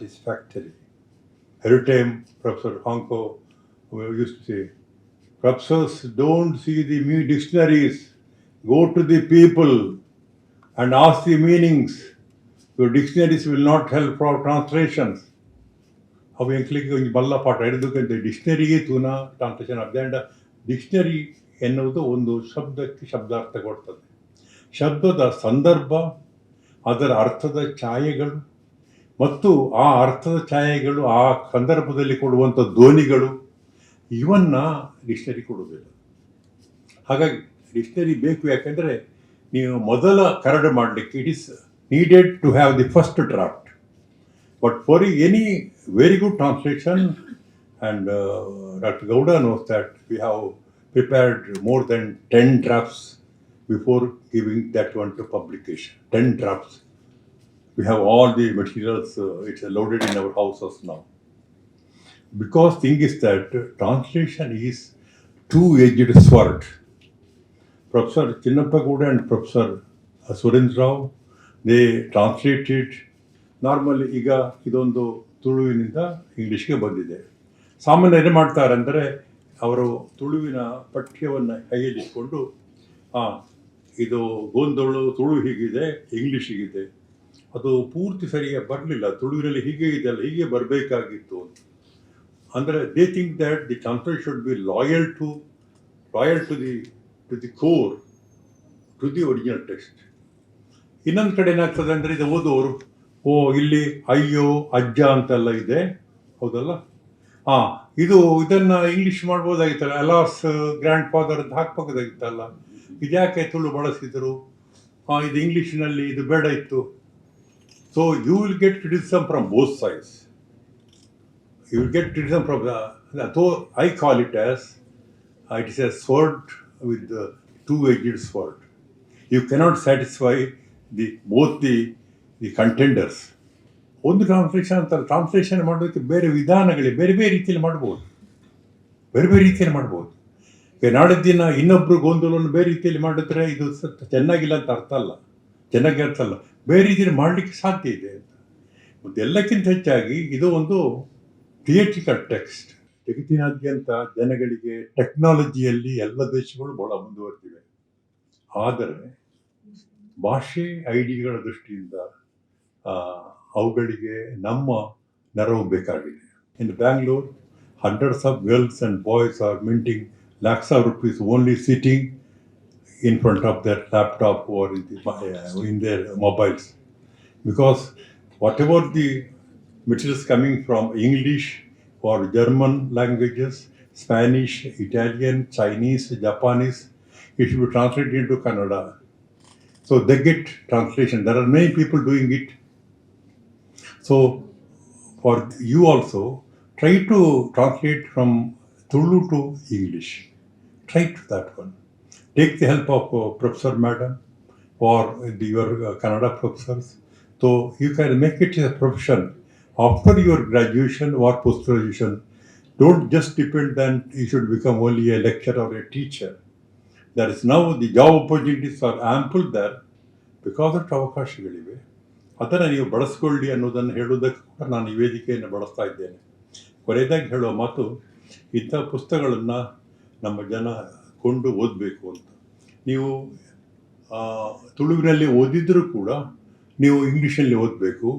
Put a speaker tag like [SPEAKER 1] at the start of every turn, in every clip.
[SPEAKER 1] satisfactory. Every time Professor Hanko used to say, professors don't see the dictionaries, go to the people and ask the meanings. Your dictionaries will not help for translations. ಅವು ಎಂಕ್ಲಿಗೆ ಒಂದು ಬಲ್ಲ ಪಾಠ ಹಿಡಿದಕ್ಕಂತೆ ಡಿಕ್ಷನರಿಗೆ ತೂನ translation ಅಬ್ದಂಡ dictionary ಎನ್ನುವುದು ಒಂದು ಶಬ್ದಕ್ಕೆ ಶಬ್ದಾರ್ಥ ಕೊಡ್ತದೆ. ಶಬ್ದದ ಸಂದರ್ಭ, ಅದರ ಅರ್ಥದ ಛಾಯೆಗಳು ಮತ್ತು ಆ ಅರ್ಥದ ಛಾಯೆಗಳು ಆ ಸಂದರ್ಭದಲ್ಲಿ ಕೊಡುವಂಥ ಧ್ವನಿಗಳು ಇವನ್ನ ಡಿಕ್ಷನರಿ ಕೊಡುವುದಿಲ್ಲ. ಹಾಗಾಗಿ ಡಿಕ್ಷನರಿ ಬೇಕು. ಯಾಕೆಂದರೆ ನೀವು ಮೊದಲ ಕರಡು ಮಾಡಲಿಕ್ಕೆ it is needed to have the first draft. But for any very good translation, and Dr. Gowda knows that we have prepared more than 10 drafts before giving that one to publication. 10 drafts. We have all the materials, it's loaded in our houses now. Because thing is that translation is two-edged sword. Professor Chinnappa Gowda and Professor Surendra Rao, they translated. Normally ಈಗ ಇದೊಂದು ತುಳುವಿನಿಂದ ಇಂಗ್ಲೀಷ್ಗೆ ಬಂದಿದೆ. ಸಾಮಾನ್ಯ ಏನು ಮಾಡ್ತಾರೆ ಅಂದರೆ ಅವರು ತುಳುವಿನ ಪಠ್ಯವನ್ನು ಕೈಯಲ್ಲಿಟ್ಕೊಂಡು ಇದು ಗೋಂದೋಳು ತುಳು ಹೀಗಿದೆ, ಇಂಗ್ಲೀಷ್ ಹೀಗಿದೆ, ಅದು ಪೂರ್ತಿ ಸರಿಯಾಗಿ ಬರಲಿಲ್ಲ, ತುಳುವಿನಲ್ಲಿ ಹೀಗೆ ಇದೆಲ್ಲ ಹೀಗೆ ಬರಬೇಕಾಗಿತ್ತು ಅಂತ. ಅಂದರೆ they think that the translation should be loyal to the core, to the original text. ಇನ್ನೊಂದು ಕಡೆ ಏನಾಗ್ತದೆ ಅಂದರೆ ಇದು ಓದೋರು ಇಲ್ಲಿ ಅಯ್ಯೋ ಅಜ್ಜ ಅಂತೆಲ್ಲ ಇದೆ, ಹೌದಲ್ಲ, ಇದನ್ನು ಇಂಗ್ಲೀಷ್ ಮಾಡ್ಬೋದಾಗಿತ್ತಲ್ಲ, ಅಲಾಸ್ ಗ್ರ್ಯಾಂಡ್ ಫಾದರ್ ಅಂತ ಹಾಕ್ಬೋದಾಗಿತ್ತಲ್ಲ, ಇದ್ಯಾಕೆ ತುಳು ಬಳಸಿದರು, ಇದು ಇಂಗ್ಲೀಷ್ನಲ್ಲಿ ಇದು ಬೇಡ ಇತ್ತು. So you will get criticism from both sides. You will get criticism from so I call it as it is a sword with two-edged sword. You cannot satisfy both the contenders. ಒಂದು translation ಅಂತಾರೆ, translation ಮಾಡೋದಕ್ಕೆ ಬೇರೆ ವಿಧಾನಗಳಿವೆ, ಬೇರೆ ಬೇರೆ ರೀತಿಯಲ್ಲಿ ಮಾಡ್ಬೋದು, ಈಗ ನಾಳೆ ದಿನ ಇನ್ನೊಬ್ಬರು ಗೊಂದಲವನ್ನು ಬೇರೆ ರೀತಿಯಲ್ಲಿ ಮಾಡಿದ್ರೆ ಇದು ಚೆನ್ನಾಗಿಲ್ಲ ಅಂತ ಅರ್ಥ ಅಲ್ಲ, ಬೇರೆ ರೀತಿಯಲ್ಲಿ ಮಾಡಲಿಕ್ಕೆ ಸಾಧ್ಯ ಇದೆ ಅಂತ. ಮತ್ತು ಎಲ್ಲಕ್ಕಿಂತ ಹೆಚ್ಚಾಗಿ ಇದು ಒಂದು ಥಿಯೇಟ್ರಿಕಲ್ ಟೆಕ್ಸ್ಟ್. ಜಗತ್ತಿನಾದ್ಯಂತ ಜನಗಳಿಗೆ ಟೆಕ್ನಾಲಜಿಯಲ್ಲಿ ಎಲ್ಲ ದೇಶಗಳು ಬಹಳ ಮುಂದುವರೆದಿವೆ. ಆದರೆ ಭಾಷೆ ಐಡಿಗಳ ದೃಷ್ಟಿಯಿಂದ ಅವುಗಳಿಗೆ ನಮ್ಮ ನೆರವು ಬೇಕಾಗಿದೆ. ಇನ್ Bangalore, hundreds of girls and boys are minting lakhs of rupees only sitting in front of their laptop or in their mobiles, because whatever the materials coming from English or German languages, Spanish, Italian, Chinese, Japanese, it should be translated into Kannada. So they get translation. There are many people doing it. So for you also, try to translate from Tulu to English. Try to that one. Take the help of Professor Madam or your Kannada professors. So you can make it a profession. After your graduation or post-graduation, don't just depend that you should become only a lecturer or a teacher. There is now the job opportunities are ample there, ಬೇಕಾದಷ್ಟು ಅವಕಾಶಗಳಿವೆ. ಅದನ್ನು ನೀವು ಬಳಸ್ಕೊಳ್ಳಿ ಅನ್ನೋದನ್ನು ಹೇಳುವುದಕ್ಕೆ ಕೂಡ ನಾನು ಈ ವೇದಿಕೆಯನ್ನು ಬಳಸ್ತಾ ಇದ್ದೇನೆ. ಕೊನೆಯದಾಗಿ ಹೇಳುವ ಮಾತು, ಇಂಥ ಪುಸ್ತಕಗಳನ್ನು ನಮ್ಮ ಜನ ಕೊಂಡು ಓದಬೇಕು ಅಂತ. ನೀವು ತುಳುವಿನಲ್ಲಿ ಓದಿದರೂ ಕೂಡ ನೀವು ಇಂಗ್ಲೀಷಲ್ಲಿ ಓದಬೇಕು.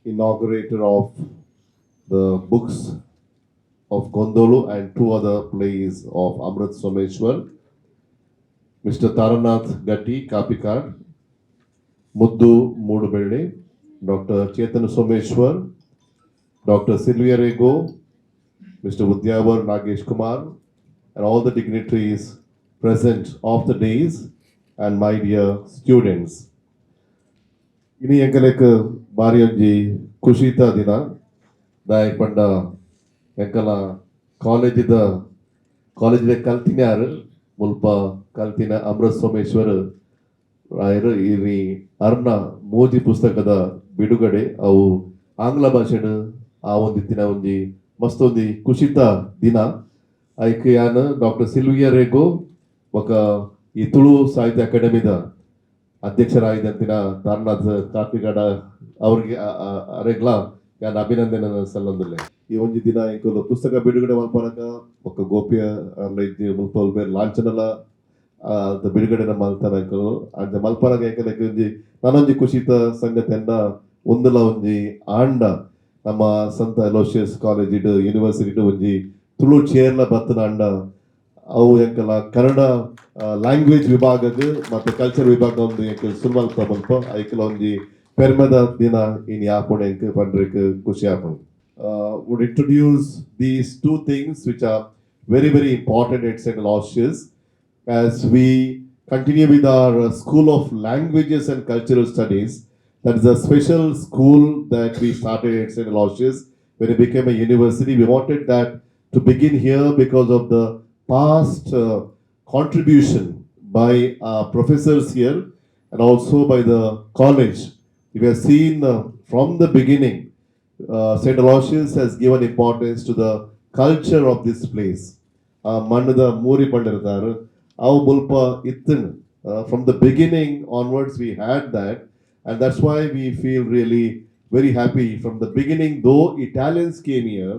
[SPEAKER 2] Inaugurator of the books of Gondolu and 2 other plays of Amrit Someshwar, Mr. Taranath Gatti, Kapikad, Muddu Mudubelli, Dr. Chetan Someshwar, Dr. Sylvia Rego, Mr. Udyavar Nagesh Kumar, and all the dignitaries present of the days, and my dear students. Ini enkalek bari onji kushita dina dayak panda enkala college kaltinar mulpa kaltina Amrit Someshwar ರಾಯರು ಈ ಅರ್ಣ ಮೋದಿ ಪುಸ್ತಕದ ಬಿಡುಗಡೆ ಅವು ಆಂಗ್ಲ ಭಾಷೆನ ಆ ಒಂದು ದಿನ ಒಂಜಿ ಮಸ್ತ್ ಒಂಜಿ ಖುಷಿತ ದಿನ. ಐಕ್ ಯಾನ್ ಡಾಕ್ಟರ್ ಸಿಲ್ವಿಯಾ ರೇಗೋ ఒక ಈ ತುಳು ಸಾಹಿತ್ಯ ಅಕಾಡೆಮಿದ ಅಧ್ಯಕ್ಷರಾಗಿದ್ದಂತಿನ ತಾರನಾಥ್ ಕಾಪಿಗಡ ಅವ್ರಿಗೆ ಅರೆಗ್ಲ ಯಾನ್ ಅಭಿನಂದನೆ ಸಲ್ಲೊಂದುಲ್ಲೆ ಈ ಒಂಜಿ ದಿನ ಎಂಕುಲು ಪುಸ್ತಕ ಬಿಡುಗಡೆ ಮಲ್ಪನಗ ಬೊಕ್ಕ ಗೋಪಿಯ ಇಜ್ಜಿ ಮುಲ್ಪ ಬೇರೆ ಲಾಂಛನಲ ಅದ ಬಿಡುಗಡೆನ ಮಲ್ತನ ಎಂಕುಲು ಅಂಚ ಮಲ್ಪನಗ ಎಂಕಲೆಗ್ ಒಂಜಿ ನನೊಂಜಿ ಖುಷಿತ ಸಂಗತಿ ಎಂದ ಒಂದುಲ ಒಂಜಿ ಆಂಡ ನಮ್ಮ ಸಂತ ಅಲೋಶಿಯಸ್ ಕಾಲೇಜ್ ಇಡು ಯೂನಿವರ್ಸಿಟಿ ಒಂಜಿ ತುಳು ಚೇರ್ಲ ಬತ್ತನ ಅಂಡ ಅವು ಎಂಕಲ ಕನ್ನಡ ಲ್ಯಾಂಗ್ವೇಜ್ ವಿಭಾಗಗ್ ಮತ್ತೆ ಕಲ್ಚರ್ ವಿಭಾಗ ಒಂದು ಎಂಕಲ್ ಸುಲ್ಮಲ್ಪ ಮಲ್ಪ ಐಕಲ ಒಂಜಿ ಪೆರ್ಮದ ದಿನ ಇನ್ ಯಾಪುಣ ಎಂಕ್ ಪಂಡ್ರೆಗ್ ಖುಷಿ ಆಪುಂಡು. Would introduce these two things which are very very important at St. Aloysius as we continue with our School of Languages and Cultural Studies. That is a special school that we started at St. Aloysius when it became a university. We wanted that to begin here because of the past contribution by professors here and also by the college. We have seen from the beginning, St. Aloysius has given importance to the culture of this place. Mannada Muri Pandiradar, our Mulpa Ithin. From the beginning onwards, we had that, and that's why we feel really very happy. From the beginning, though Italians came here,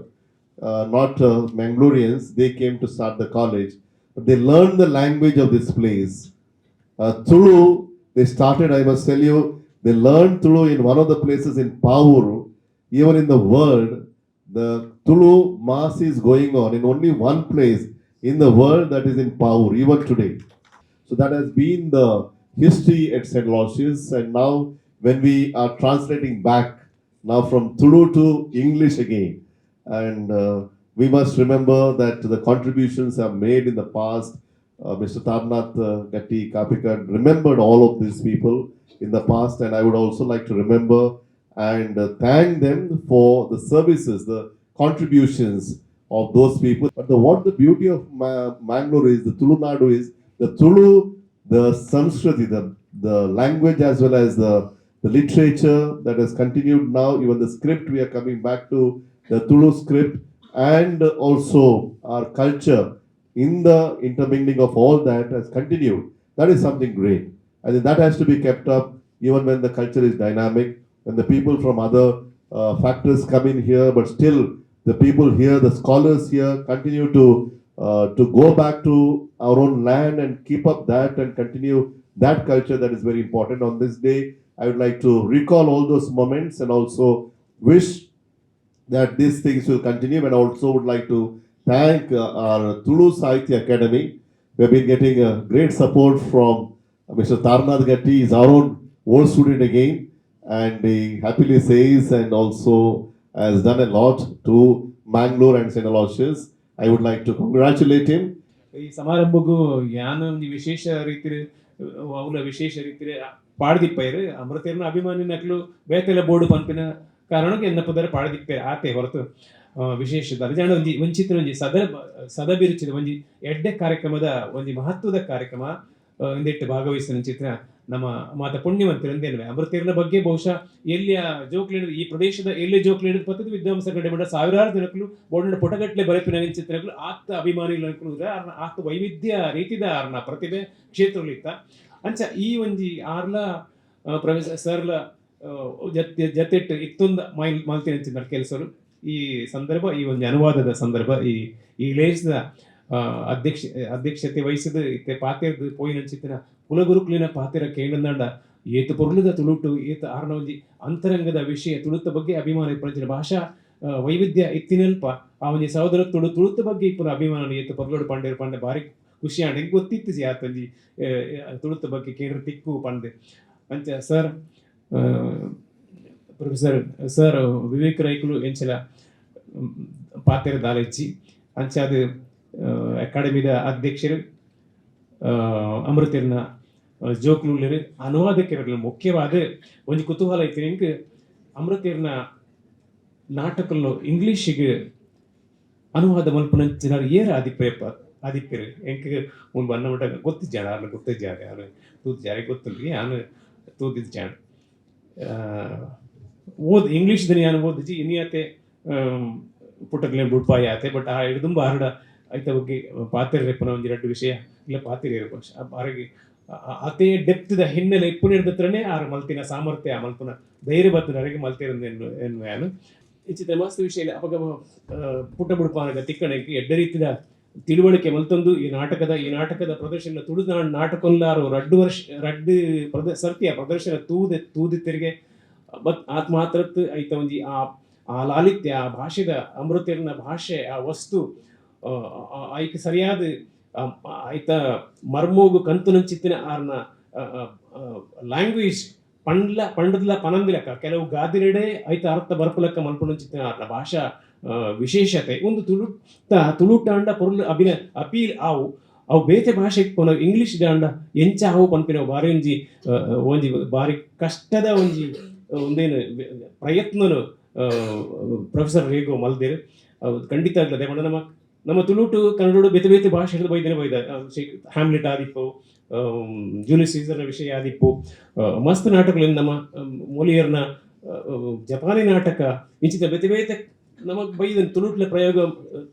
[SPEAKER 2] not Mangaloreans, they came to start the college, but they learned the language of this place. Tulu, they started, I must tell you, they learned Tulu in one of the places in Pauru. Even in the world, the Tulu Mass is going on in only one place in the world, that is in Pauru, even today. So that has been the history at St. Aloysius. And now, when we are translating back now from Tulu to English again, and we must remember that the contributions are made in the past. Mr. Tarnath Gatti Kapikar remembered all of these people in the past, and I would also like to remember and thank them for the services, the contributions of those people. But what the beauty of Mangalore is, the Tulu Nadu is, the Tulu, the Samskriti, the language as well as the literature that has continued now, even the script, we are coming back to the Tulu script, and also our culture in the intermingling of all that has continued. That is something great. I think that has to be kept up even when the culture is dynamic, when the people from other factors come in here, but still the people here, the scholars here continue to go back to our own land and keep up that and continue that culture that is very important. On this day, I would like to recall all those moments and also wish that these things will continue, and also would like to thank our Tulu Sahitya Academy. We have been getting great support from Mr. Tarnath Gatti, is our own old student again, and he happily says and also has done a lot to Mangalore and St. Aloysius. I would like to congratulate him.
[SPEAKER 3] ಈ ಸಮಾರಂಭಗೂ ಯಾನು ಒಂದು ವಿಶೇಷ ರೀತಿ ಅವಲ ವಿಶೇಷ ರೀತಿ ಪಾಡ್ದಿಪ್ಪೈರು ಅಮೃತೇರ್ನ ಅಭಿಮಾನಿ ನಕ್ಲು ಬೇತೆಲ್ಲ board ಪಂಪಿನ ಕಾರಣಕ್ಕೆ ಎನ್ನ ಪದರ ಪಾಡ್ದಿಪ್ಪೆ ಆತೆ ಹೊರತು ವಿಶೇಷ ದರ್ಜಾಣ ಒಂಜಿ ವಂಚಿತ ಒಂಜಿ ಸದಭಿರುಚಿದ ಒಂಜಿ ಎಡ್ಡೆ ಕಾರ್ಯಕ್ರಮದ ಒಂಜಿ ಮಹತ್ವದ ಕಾರ್ಯಕ್ರಮ ಇಂದೆಟ್ಟು ಭಾಗವಹಿಸಿದ ಚಿತ್ರ ನಮ್ಮ ಮಾತ ಪುಣ್ಯವಂತರಂದೇನವೆ ಅಮೃತೇರ್ನ ಬಗ್ಗೆ ಬಹುಶಃ ಎಲ್ಲಿಯ ಜೋಕ್ಲಿಡ ಈ ಪ್ರದೇಶದ ಎಲ್ಲಿ ಜೋಕ್ಲಿಡ ಪತ್ತದ ವಿದ್ವಾಂಸ ಗಡ್ಡೆ ಬಂಡ ಸಾವಿರಾರು ಜನಕ್ಕಲು ಬೋರ್ಡಿನ ಪುಟಗಟ್ಟಲೆ ಬರಪಿನ ಚಿತ್ರಗಳು ಆತ ಅಭಿಮಾನಿಗಳು ಅನ್ಕೊಳ್ಳುವುದ್ರೆ ಆತ ವೈವಿಧ್ಯ ರೀತಿದ ಆರ್ನ ಪ್ರತಿಭೆ ಕ್ಷೇತ್ರಗಳಿತ್ತ ಅಂಚ ಈ ಒಂಜಿ ಆರ್ಲ ಪ್ರೊಫೆಸರ್ ಸರ್ಲ ಜತೆಟ್ಟು ಇತ್ತೊಂದು ಮಾಲ್ತೀನಿ ಅಂಚಿನ ಕೆಲಸರು ಈ ಸಂದರ್ಭ ಈ ಒಂದು ಅನುವಾದದ ಸಂದರ್ಭ ಈ ಲೇಜ್ದ ಅಧ್ಯಕ್ಷತೆ ವಹಿಸಿದ ಇತ್ತೆ ಪಾತೆರ್ದು ಪೋಯಿನ ಚಿತ್ರ ಕುಲಗುರುಕುಲಿನ ಪಾತೆರ ಕೇಂದ್ರಂಡ ಏತು ಪೊರ್ಲುದ ತುಳುಟು ಏತು ಆರ್ನ ಒಂಜಿ ಅಂತರಂಗದ ವಿಷಯ ತುಳುತ ಬಗ್ಗೆ ಅಭಿಮಾನ ಪಂಚಿನ ಭಾಷಾ ವೈವಿಧ್ಯ ಇತ್ತಿನಲ್ಪ ಆ ಒಂಜಿ ಸಹೋದರ ತುಳುತ ಬಗ್ಗೆ ಇಪ್ಪನ ಅಭಿಮಾನ ಏತು ಪೊರ್ಲೋಡು ಪಂಡೆ ಬಾರಿ ಖುಷಿ ಆಂಡ್ ಹೆಂಗೆ ಗೊತ್ತಿತ್ತು ಆತಂಜಿ ತುಳುತ ಬಗ್ಗೆ ಕೇಂದ್ರ ತಿಕ್ಕು ಪಂಡೆ ಅಂಚ ಸರ್ ಪ್ರೊಫೆಸರ್ ಸರ್ ವಿವೇಕ್ ರೈಕುಲು ಎಂಚಲ ಪಾತೆರ ದಾಲೆಚ್ಚಿ ಅಂಚ ಅದು ಅಕಾಡೆಮಿದ ಅಧ್ಯಕ್ಷರು ಅಮೃತೇರ್ನ ಜೋಕ್ಲೂರು ಅನುವಾದಕರಲ್ಲಿ ಮುಖ್ಯವಾದ ಒಂದು ಕುತೂಹಲ ಐತಿ ಹೆಂಗೆ ಅಮೃತೇರ್ನ ನಾಟಕಗಳು ಇಂಗ್ಲೀಷಿಗೆ ಅನುವಾದ ಮಲ್ಪನಂಚಿನಾರು ಏರ ಆದಿಪ್ಪರು ಹೆಂಗೆ ಒಂದು ಬಣ್ಣ ಮಟ್ಟ ಗೊತ್ತಿದ್ದಾಳೆ ಅಲ್ಲ ಗೊತ್ತಿದ್ದಾಳೆ ಅವನು ತೂತಿದ್ದಾರೆ ಗೊತ್ತಿಲ್ಲ ನಾನು ತೂತಿದ್ದಾಳೆ ಓದ್ ಇಂಗ್ಲೀಷ್ ದನಿ ನಾನು ಓದಿಸಿ ಇನ್ನಿಯತೆ ಪುಟ್ಟಕ್ಲೆ ಬುಡ್ಪಾಯಿ ಆತೆ ಬಟ್ ಆ ಹಿಡಿದುಂಬ ಹರಡ ಐತ ಬಗ್ಗೆ ಪಾತ್ರೆ ರೆಪ್ಪನ ಒಂದು ಎರಡು ವಿಷಯ ಇಲ್ಲ ಪಾತ್ರೆ ಅವರಿಗೆ ಅದೇ ಡೆಪ್ತ್ದ ಹಿನ್ನೆಲೆ ಇಪ್ಪು ಹಿಡಿದತ್ರನೇ ಆರು ಮಲ್ತಿನ ಸಾಮರ್ಥ್ಯ ಮಲ್ಪನ ಧೈರ್ಯ ಬರ್ತನವರೆಗೆ ಮಲ್ತಿರಂದು ಎನ್ನುವ ಇಂಚಿತ ಮಸ್ತ್ ವಿಷಯ ಇಲ್ಲ ಅವಾಗ ಪುಟ್ಟ ಬುಡುಪಾನಗ ತಿಕ್ಕಣಕ್ಕೆ ಎಡ್ಡ ರೀತಿಯ ತಿಳುವಳಿಕೆ ಮಲ್ತೊಂದು ಈ ನಾಟಕದ ಪ್ರದರ್ಶನ ತುಳುನಾಡು ನಾಟಕೊಂದಾರು ಸರ್ತಿಯ ಪ್ರದರ್ಶನ ತೂದಿತ್ತರಿಗೆ ಆತ್ ಮಾತ್ರತ್ ಐತ ಒಂಜಿ ಆ ಲಾಲಿತ್ಯ ಆ ಭಾಷೆದ ಅಮೃತರ್ನ ಭಾಷೆ ಆ ವಸ್ತು ಐಕ್ ಸರಿಯಾದ ಐತ ಮರ್ಮೋಗು ಕಂತು ನಂಚಿತ್ತಿನ ಆರ್ನ ಲ್ಯಾಂಗ್ವೇಜ್ ಪಂಡದ್ಲ ಪನಂದಿಲಕ ಕೆಲವು ಗಾದಿರೆಡೆ ಐತ ಅರ್ಥ ಬರ್ಪಲಕ್ಕ ಮಲ್ಪುನಂಚಿತ್ತಿನ ಆರ್ನ ಭಾಷಾ ವಿಶೇಷತೆ ಒಂದು ತುಳುಟಾಂಡ ಪೊರ್ಲು ಅಪೀಲ್ ಅವು ಬೇತೆ ಭಾಷೆಗೆ ಪೋನ ಇಂಗ್ಲಿಷ್ ದಾಂಡ ಎಂಚ ಅವು ಪನ್ಪಿನ ಬಾರಿ ಒಂಜಿ ಬಾರಿ ಕಷ್ಟದ ಒಂದೇನು ಪ್ರಯತ್ನನು ಪ್ರೊಫೆಸರ್ ರೇಗೋ ಮಲ್ದೇರು ಖಂಡಿತ ಆಗ್ತದೆ ಪಂಡ ನಮ್ಮ ತುಳುಟು ಕನ್ನಡ ಬೇತೆ ಬೇತೆ ಭಾಷೆ ಬೈದೇನೆ ಬೈದ ಹ್ಯಾಮ್ಲೆಟ್ ಆದಿಪ್ಪು ಜೂಲಿಯಸ್ ಸೀಸರ್ನ ವಿಷಯ ಆದಿಪ್ಪು ಮಸ್ತ್ ನಾಟಕಗಳಿಂದ ನಮ್ಮ ಮೊಲಿಯರ್ನ ಜಪಾನಿ ನಾಟಕ ಇಂಚಿತ ಬೇತೆ ಬೇತೆ ನಮಗ್ ಬೈದ ತುಳುಟ್ಲ ಪ್ರಯೋಗ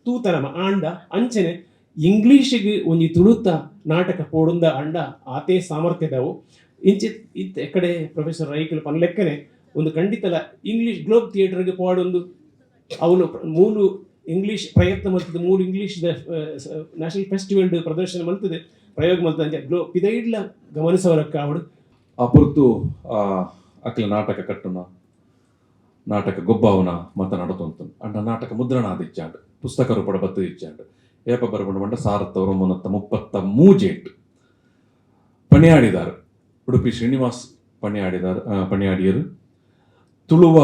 [SPEAKER 3] ತೂತನಮ ಆಂಡ ಅಂಚನೆ ಇಂಗ್ಲೀಷಿಗೆ ಒಂಜಿ ತುಳುತ ನಾಟಕ ಪೋಡುಂದ ಅಂಡ ಆತೆ ಸಾಮರ್ಥ್ಯದವು ಇಂಚಿತ್ ಎಕಡೆ ಪ್ರೊಫೆಸರ್ ರೈಕಲ್ ಪನ್ಲೆಕ್ಕನೆ ಒಂದು ಖಂಡಿತಲ ಇಂಗ್ಲಿಷ್ ಗ್ಲೋಬ್ ಥಿಯೇಟರ್ಗೆ ಪೋಡೊಂದು ಅವನು ಮೂಲು ಇಂಗ್ಲಿಷ್ ಪ್ರಯತ್ನ ಮಾಡ್ತದೆ ಮೂಲು ಇಂಗ್ಲಿಷ್ ನ್ಯಾಷನಲ್ ಫೆಸ್ಟಿವಲ್ ಪ್ರದರ್ಶನ ಮಾಡ್ತದೆ ಪ್ರಯೋಗ ಮಾಡ್ತದೆ ಪಿದೈಡ್ಲ ಗಮನಿಸೋರಕ್ಕ ಅವಡು
[SPEAKER 4] ಅಪುರ್ತು ಅಕ್ಲ ನಾಟಕ ಕಟ್ಟುನ ನಾಟಕ ಗೊಬ್ಬಾವನ ಮಾತನಾಡುತ್ತಂತ ಅಂಡ ನಾಟಕ ಮುದ್ರಣ ಆದಿಚ್ಚಾಂಡ್ ಪುಸ್ತಕ ರೂಪಡ ಬತ್ತು ಇಚ್ಚಾಂಡ್ ಏಪ ಬರಬಂಡ ಬಂಡ 1933 ಪಣಿಯಾಡಿದಾರು ಉಡುಪಿ ಶ್ರೀನಿವಾಸ್ ಪಣಿಯಾಡಿಯರು ತುಳುವ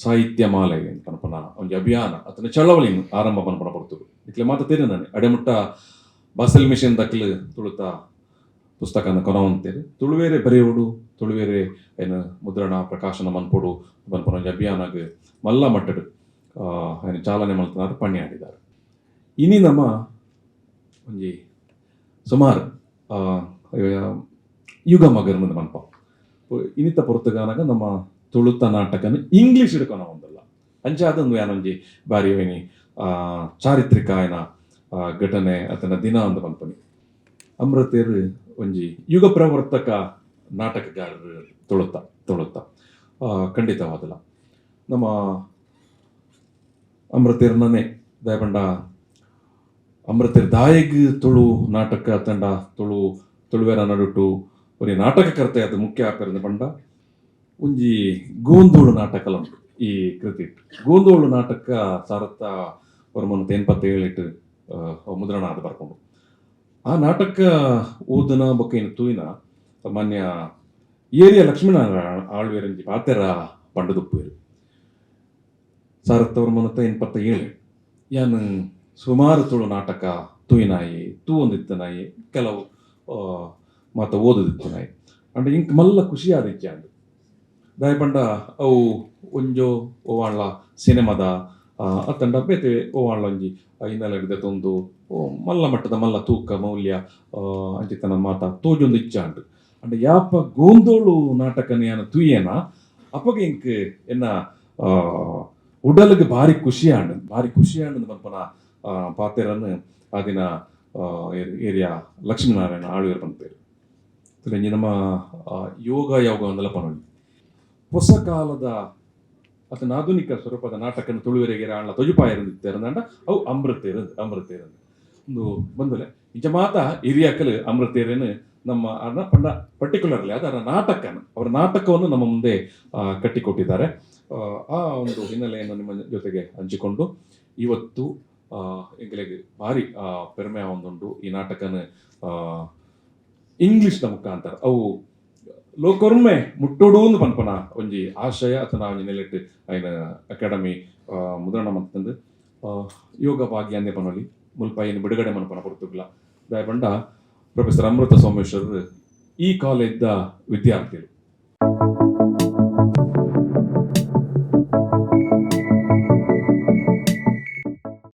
[SPEAKER 4] ಸಾಹಿತ್ಯ ಮಾಲೆ ಪನ್ಪನ ಒಂಜಿ ಅಭಿಯಾನ ಅತನ ಚಳವಳಿನ ಆರಂಭ ಪನ್ಪನ ಬರ್ತರು ಇಟ್ಲೆ ಮಾತ ನಾನು ಅಡೆಮುಟ್ಟ ಬಾಸಲ್ ಮಿಷನ್ ದಕ್ಲು ತುಳುತ ಪುಸ್ತಕನ ಕೊನವಂತೇರು ತುಳುವೇರೆ ಬರೆಯೋಡು ತುಳುವೇರೆ ಏನು ಮುದ್ರಣ ಪ್ರಕಾಶನ ಮನ್ಪೊಡು ಪನ್ಪನ ಒಂಜಿ ಅಭಿಯಾನಗ್ ಮಲ್ಲ ಮಟ್ಟಡು ಏನು ಚಾಲನೆ ಮಲ್ತನಾರು ಪಣಿಯಾಡಿದಾರು ಇನಿ ನಮ್ಮ ಒಂಜಿ ಸುಮಾರು ಯುಗ ಮಗರ್ನದ ಮನ್ಪ ಇನಿತ ಪೊರ್ತುಗಾನಾಗ ನಮ್ಮ ತುಳುತ ನಾಟಕನ ಇಂಗ್ಲೀಷ್ ಹಿಡ್ಕೊನ ಒಂದಲ್ಲ ಅಂಚಾದೊಂದು ಏನೊಂಜಿ ಬಾರಿ ಏನಿ ಚಾರಿತ್ರಿಕ ಏನ ಘಟನೆ ಅತನ ದಿನ ಅಂದ ಪನ್ಪನಿ ಅಮೃತೇರ್ ಒಂಜಿ ಯುಗ ಪ್ರವರ್ತಕ ನಾಟಕಗಾರರು ತುಳುತ ಖಂಡಿತವಾದಲ್ಲ ನಮ್ಮ ಅಮೃತೇರ್ನೇ ದಯಪಂಡ ಅಮೃತೇರ್ ದಾಯಿಗ್ ತುಳು ನಾಟಕ ತಂಡ ತುಳುವೆರ ನಡುಟು ಒಂದು ನಾಟಕಕರ್ತೆ ಅದು ಮುಖ್ಯ ಆಪೇರಿಂದ ಪಂಡ ಒಂಜಿ ಗೋಂದೋಳು ನಾಟಕ ಉಂಟು ಈ ಕೃತಿ ಗೋಂದೋಳು ನಾಟಕ 1987 ಮುದ್ರಣ ಆದ ಬರ್ಕೊಂಡು ಆ ನಾಟಕ ಓದನ ಬೊಕ್ಕ ಏನು ತೂಯಿನ ಮಾನ್ಯ ಏರಿಯ ಲಕ್ಷ್ಮೀನಾರಾಯಣ ಆಳ್ವೇರಂಜಿ ಪಾತೆರ ಪಂಡದುಪ್ಪೇರು 1987 ಯಾನು ಸುಮಾರು ತುಳು ನಾಟಕ ತೂಯಿನಾಯಿ ಒಂದಿತ್ತನಾಯಿ ಕೆಲವು ಮಾತ ಓದದಿತ್ತನಾಯಿ ಅಂಡ ಇಂಕ್ ಮಲ್ಲ ಖುಷಿ ಆದಿಚ್ಚೆ ಅಂಡು ದಾಯಪಂಡ ಅವು ಒಂಜೋ ಓವಾಳ್ಲ ಸಿನಿಮಾದ ಅತ್ತಂಡ ಬೇತೆ ಓವಾಳ್ಲ ಒಂಜಿ ಹಿನ್ನೆಲೆ ಹಿಡಿದೊಂದು ಮಲ್ಲ ಮಟ್ಟದ ಮಲ್ಲ ತೂಕ ಮೌಲ್ಯ ಅಂಚಿತನ ಮಾತ ತೋಜೊಂದು ಇಚ್ಛ ಅಂಡು ಅಂಡ ಯಾಪ ಗೋಂದೋಳು ನಾಟಕನ ಯಾನ ತೂಯೇನ ಅಪ್ಪಗೆ ಇಂಕ್ ಎನ್ನ ಉಡಲ್ಗೆ ಭಾರಿ ಖುಷಿ ಆಂಡ್ ಮನ್ಪನ ಪಾತೆರನ್ನು ಆದಿನ ಏರಿಯಾ ಲಕ್ಷ್ಮೀನಾರಾಯಣ ಆಳ್ವೇರು ಪಂಪೇರು ನಮ್ಮ ಯೋಗ ಅಂದೆಲ್ಲ ಪನೊಂದು ಹೊಸ ಕಾಲದ ಅತನ ಆಧುನಿಕ ಸ್ವರೂಪದ ನಾಟಕನ ತುಳುವೆರೆಗೆ ಆಳ್ನ ತೊಜುಪಾಯರಂದಿತ್ತೇರಂದ ಅವು ಅಮೃತೇರಂದು ಒಂದು ಬಂದಲೆ ನಿಜ ಮಾತ ಹಿರಿಯಕ್ಕಲು ಅಮೃತೇರೇನು ನಮ್ಮ ಅದನ್ನ ಪಂಡ ಪರ್ಟಿಕ್ಯುಲರ್ಲಿ ಅದರ ಅವರ ನಾಟಕವನ್ನು ನಮ್ಮ ಮುಂದೆ ಕಟ್ಟಿಕೊಟ್ಟಿದ್ದಾರೆ. ಆ ಒಂದು ಹಿನ್ನೆಲೆಯನ್ನು ನಿಮ್ಮ ಜೊತೆಗೆ ಹಂಚಿಕೊಂಡು ಇವತ್ತು ಎಂಗ್ಲೆಗೆ ಭಾರಿ ಪೆರ್ಮೆ ಒಂದುಂಡು ಈ ನಾಟಕನ ಇಂಗ್ಲಿಷ್ನ ಮುಖಾಂತರ ಅವು ಲೋಕೊರ್ಮೆ ಮುಟ್ಟೋಡು ಪನ್ಪನ ಒಂಜಿ ಆಶಯ ಅಥವಾ ಒಂಜಿ ನೆಲೆಟ್ ಐನ ಅಕಾಡೆಮಿ ಮುದ್ರಣ ಮಂತಂದು ಯೋಗ ಭಾಗ್ಯ ಅಂದೆ ಪನೊಲಿ ಮುಲ್ಪ ಏನು ಬಿಡುಗಡೆ ಮನ್ಪನ ಪೊರ್ತುಗ್ಲ ದಯಪಂಡ ಪ್ರೊಫೆಸರ್ ಅಮೃತ ಸೋಮೇಶ್ವರ್ ಈ ಕಾಲೇಜ್ದ ವಿದ್ಯಾರ್ಥಿಗಳು